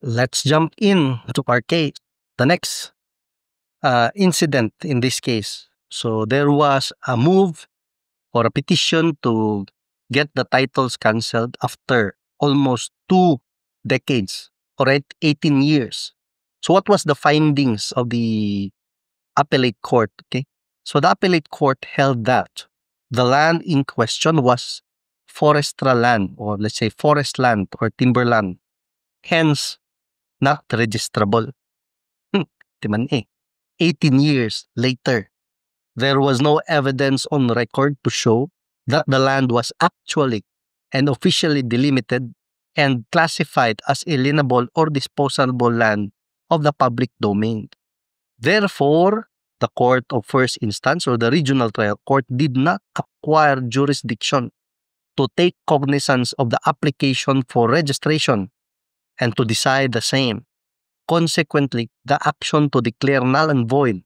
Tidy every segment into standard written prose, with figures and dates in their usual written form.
let's jump in to our case. The next incident in this case. So there was a move or a petition to get the titles cancelled after almost 2 decades or 18 years. So what was the findings of the appellate court? Okay. So the appellate court held that the land in question was forestal land, or let's say forest land or timberland, hence not registrable. Timan 18 years later, there was no evidence on record to show that the land was actually and officially delimited and classified as alienable or disposable land of the public domain. Therefore, the court of first instance or the regional trial court did not acquire jurisdiction to take cognizance of the application for registration and to decide the same. Consequently, the action to declare null and void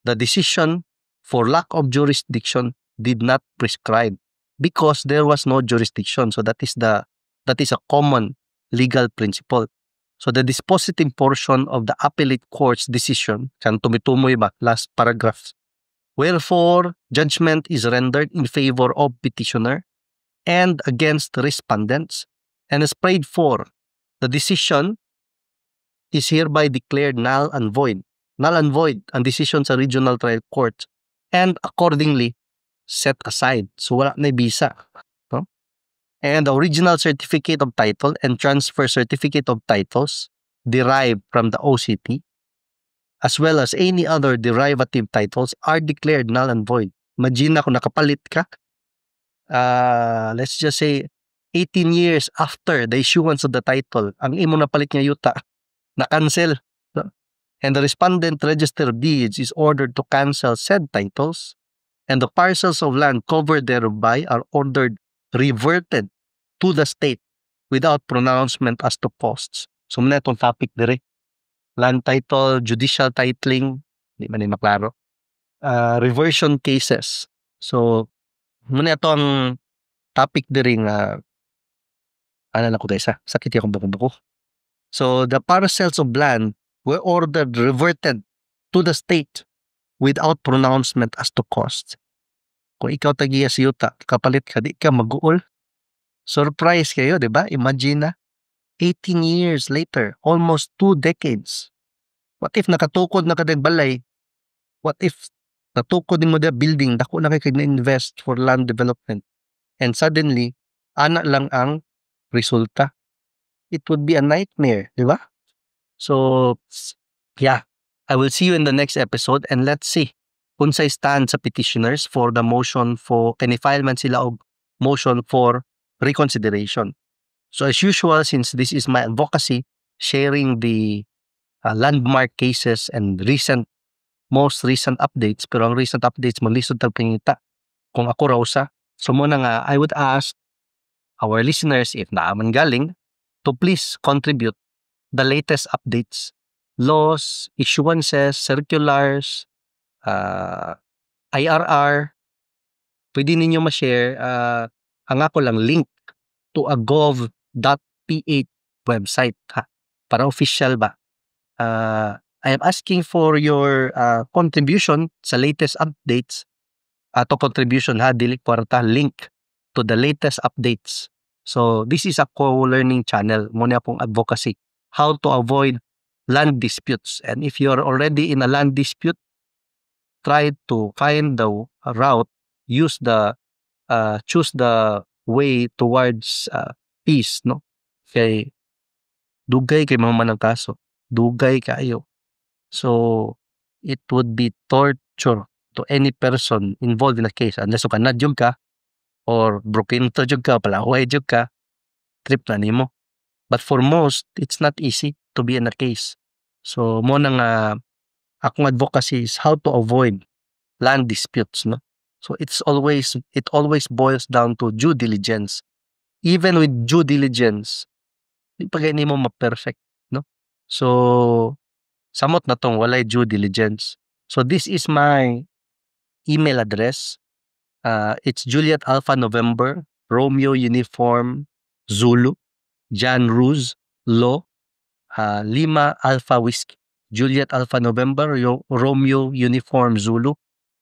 the decision for lack of jurisdiction did not prescribe because there was no jurisdiction. So that is a common legal principle. So the dispositive portion of the appellate court's decision, kan tumitumoy ba, last paragraph. Wherefore, judgment is rendered in favor of petitioner and against respondents, and as prayed for, the decision is hereby declared null and void. Null and void ang decision sa regional trial court and accordingly set aside. So wala na visa. No? And the original certificate of title and transfer certificate of titles derived from the OCT as well as any other derivative titles are declared null and void. Imagine na kung nakapalit ka, let's just say 18 years after the issuance of the title, ang imo napalit nga yuta, na-cancel. No? And the respondent register of deeds is ordered to cancel said titles, and the parcels of land covered thereby are ordered reverted to the state without pronouncement as to costs. So muna itong topic dire. Land title, judicial titling, hindi man yung maklaro. Reversion cases. So muna itong topic dire nga ano na ko guys ha, sakit yung bako. So the parcels of land were ordered reverted to the state without pronouncement as to cost. Kung ikaw tagiya sa yuta, kapalit ka, di ka mag-uol. Surprise kayo, di ba? Imagine na, 18 years later, almost 2 decades. What if nakatukod na kadag balay? What if natukod mo da building, dako na kayo na-invest for land development, and suddenly, ana lang ang resulta? It would be a nightmare, di ba? So, yeah, I will see you in the next episode and let's see kung sa stand sa petitioners for the motion for, kanifile man sila og motion for reconsideration. So as usual, since this is my advocacy, sharing the landmark cases and most recent updates, pero ang recent updates, malisod tag pangita kung ako raw sa. So muna nga, I would ask our listeners, if naaman galing, to please contribute the latest updates, laws, issuances, circulars, IRR. Pwede ninyo ma-share ang ako lang link to a gov.ph website ha, para official ba. I am asking for your contribution sa latest updates. To contribution ha, dili kwarta, link to the latest updates. So this is a co-learning channel, muna pong advocacy, how to avoid land disputes. And if you're already in a land dispute, try to find the route, choose the way towards peace, no? Kay dugay kay maman ng kaso, dugay kayo. So it would be torture to any person involved in a case unless ka nadyog ka or broken to jud ka, palahuay jud ka, trip na nimo. But for most, it's not easy to be in a case. So mo nang akong advocacy is how to avoid land disputes, no? So it always boils down to due diligence. Even with due diligence, di pa gani mo ma-perfect, no? So samot na tong walay due diligence. So this is my email address. It's Juliet Alpha November Romeo Uniform Zulu Jan Ruz Law Lima Alpha Whiskey, Juliet Alpha November, Romeo Uniform Zulu,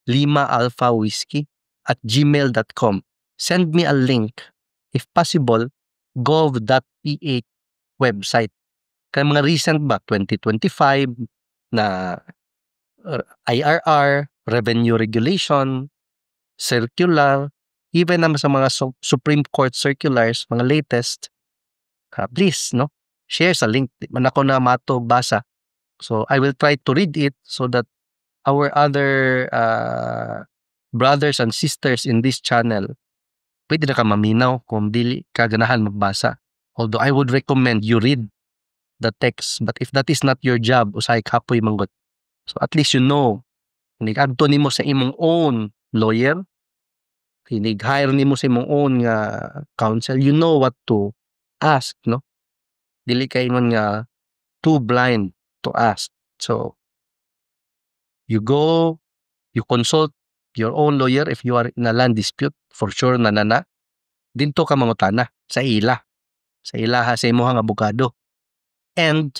Lima Alpha Whiskey at gmail.com. Send me a link, if possible, gov.ph website. Kaya mga recent ba, 2025 na IRR, revenue regulation, circular, even naman sa mga Supreme Court circulars, mga latest, please, no? Share sa link. Di man ako na mato basa. So, I will try to read it so that our other brothers and sisters in this channel, pwede na ka maminaw kung dili ka ganahan magbasa. Although I would recommend you read the text, but if that is not your job, usay kapoy manggot. So at least you know, hinig-adto nimo sa imong own lawyer, hinig-hire nimo sa imong own nga counsel, you know what to ask, no? Dili kay man nga too blind to ask. So you go, you consult your own lawyer if you are in a land dispute, for sure na dinto ka mangutana sa ila. Sa ilaha sa imong abogado. And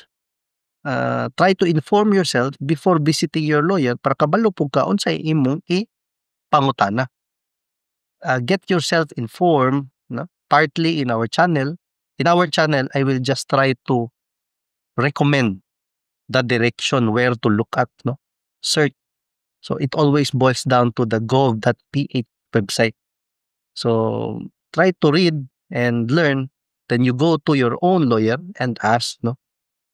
try to inform yourself before visiting your lawyer para kabalo pug ka unsay imong pangutana. Get yourself informed, no? Partly in our channel. In our channel, I will just try to recommend the direction where to look at, no? Search. So it always boils down to the gov.ph website. So try to read and learn. Then you go to your own lawyer and ask, no?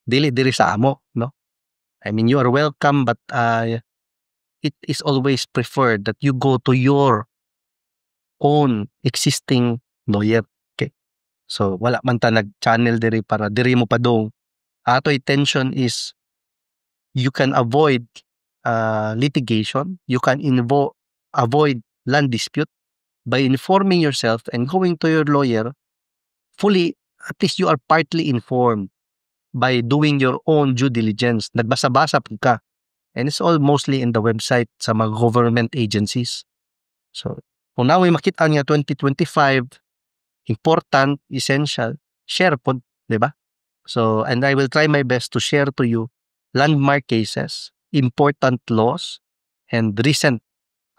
Dili sa amo, no? I mean, you are welcome, but it is always preferred that you go to your own existing lawyer. Okay? So, wala man ta nag-channel diri para diri mo padong. Ato intention is you can avoid litigation, you can avoid land dispute by informing yourself and going to your lawyer fully, at least you are partly informed by doing your own due diligence. Nagbasa-basa po ka. And it's all mostly in the website sa mga government agencies. So, kung na may makita niya 2025, important, essential, share po, di ba? So, and I will try my best to share to you landmark cases, important laws, and recent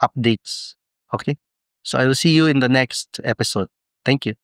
updates. Okay? So, I will see you in the next episode. Thank you.